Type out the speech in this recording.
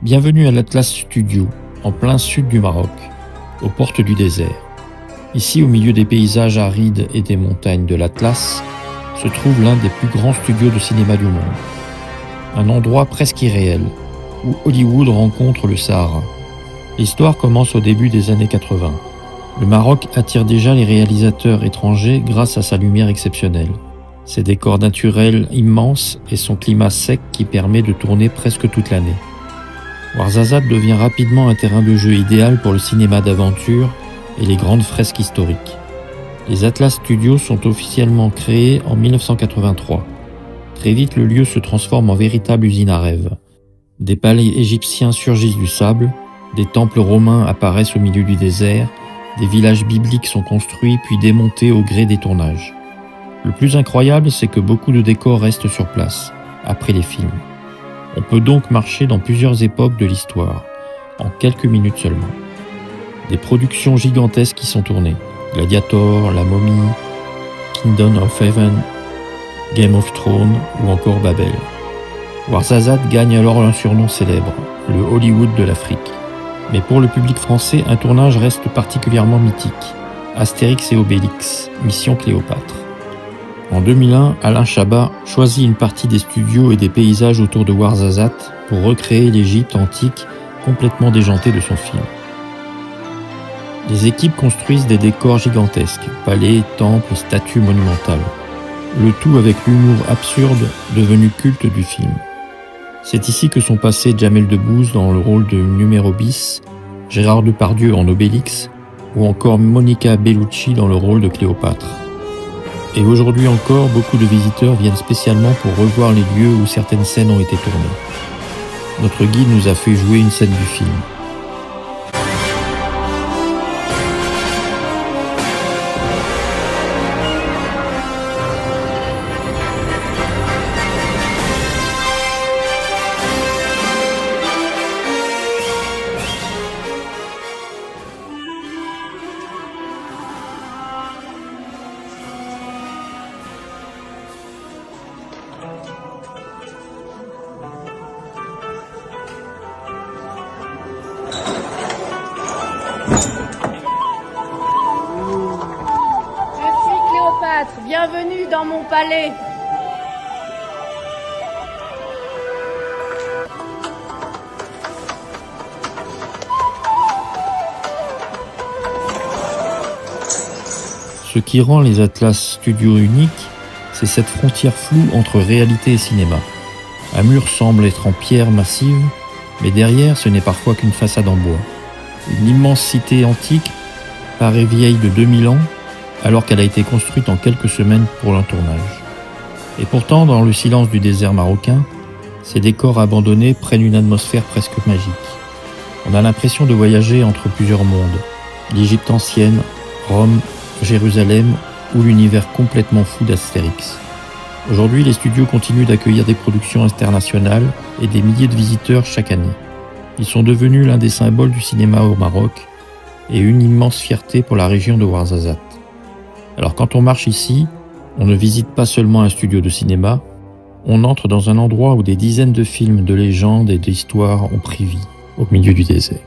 Bienvenue à l'Atlas Studio, en plein sud du Maroc, aux portes du désert. Ici, au milieu des paysages arides et des montagnes de l'Atlas, se trouve l'un des plus grands studios de cinéma du monde. Un endroit presque irréel, où Hollywood rencontre le Sahara. L'histoire commence au début des années 80. Le Maroc attire déjà les réalisateurs étrangers grâce à sa lumière exceptionnelle, ses décors naturels immenses et son climat sec qui permet de tourner presque toute l'année. Ouarzazate devient rapidement un terrain de jeu idéal pour le cinéma d'aventure et les grandes fresques historiques. Les Atlas Studios sont officiellement créés en 1983. Très vite, le lieu se transforme en véritable usine à rêves. Des palais égyptiens surgissent du sable, des temples romains apparaissent au milieu du désert, des villages bibliques sont construits puis démontés au gré des tournages. Le plus incroyable, c'est que beaucoup de décors restent sur place, après les films. On peut donc marcher dans plusieurs époques de l'histoire, en quelques minutes seulement. Des productions gigantesques y sont tournées. Gladiator, La Momie, Kingdom of Heaven, Game of Thrones ou encore Babel. Ouarzazate gagne alors un surnom célèbre, le Hollywood de l'Afrique. Mais pour le public français, un tournage reste particulièrement mythique. Astérix et Obélix, Mission Cléopâtre. En 2001, Alain Chabat choisit une partie des studios et des paysages autour de Ouarzazate pour recréer l'Égypte antique complètement déjantée de son film. Les équipes construisent des décors gigantesques, palais, temples, statues monumentales. Le tout avec l'humour absurde devenu culte du film. C'est ici que sont passés Jamel Debbouze dans le rôle de Numéro bis, Gérard Depardieu en Obélix ou encore Monica Bellucci dans le rôle de Cléopâtre. Et aujourd'hui encore, beaucoup de visiteurs viennent spécialement pour revoir les lieux où certaines scènes ont été tournées. Notre guide nous a fait jouer une scène du film. Bienvenue dans mon palais. Ce qui rend les Atlas Studios uniques, c'est cette frontière floue entre réalité et cinéma. Un mur semble être en pierre massive, mais derrière, ce n'est parfois qu'une façade en bois. Une immense cité antique paraît vieille de 2000 ans, alors qu'elle a été construite en quelques semaines pour un tournage. Et pourtant, dans le silence du désert marocain, ces décors abandonnés prennent une atmosphère presque magique. On a l'impression de voyager entre plusieurs mondes, l'Égypte ancienne, Rome, Jérusalem ou l'univers complètement fou d'Astérix. Aujourd'hui, les studios continuent d'accueillir des productions internationales et des milliers de visiteurs chaque année. Ils sont devenus l'un des symboles du cinéma au Maroc et une immense fierté pour la région de Ouarzazate. Alors quand on marche ici, on ne visite pas seulement un studio de cinéma, on entre dans un endroit où des dizaines de films de légendes et d'histoires ont pris vie, au milieu du désert.